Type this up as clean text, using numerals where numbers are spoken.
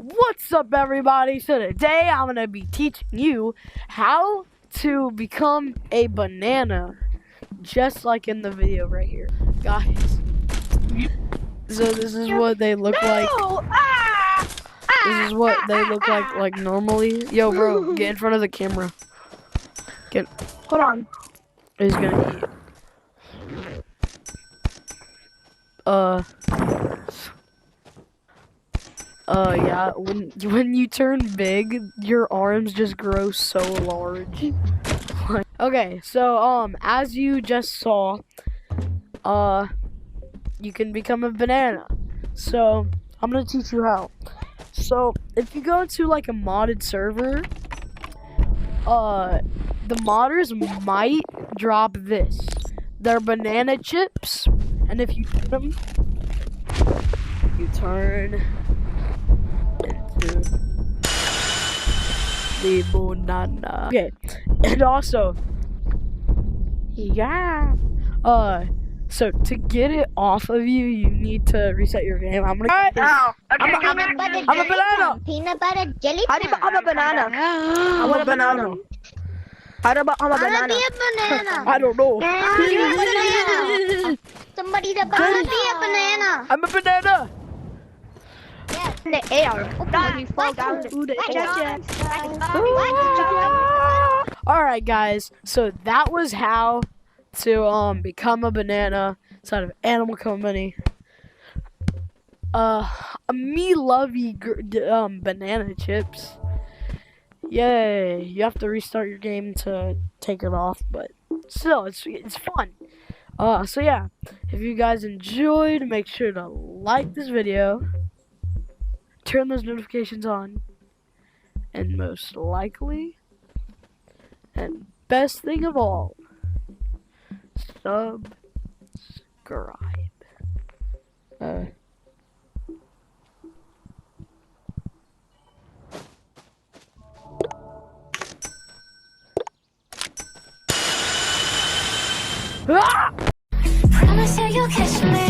What's up, everybody? So today I'm gonna be teaching you how to become a banana, just like in the video right here, guys. So this is what they look like. This is what they look like normally. Yo, bro, get in front of the camera. Hold on. He's gonna eat. Yeah, when you turn big, your arms just grow so large. Okay, so, as you just saw, you can become a banana. So, I'm gonna teach you how. So, if you go to, like, a modded server, the modders might drop this. They're banana chips, and if you get them, you turn into the banana. Okay, and also, yeah, so to get it off of you, you need to reset your game. I'm gonna. I'm a banana. Peanut butter jelly. I'm a banana. I'm a banana. I'm a banana. Be a banana. I don't know. Somebody that wanna be a banana. I'm a banana. In the air. When you fall down to the Alright, guys, so that was how to become a banana inside of Animal Company. Me lovey banana chips. Yay! You have to restart your game to take it off, but still, it's fun. So yeah, if you guys enjoyed, make sure to like this video, turn those notifications on, and most likely, and best thing of all, subscribe. Promise you you'll catch me.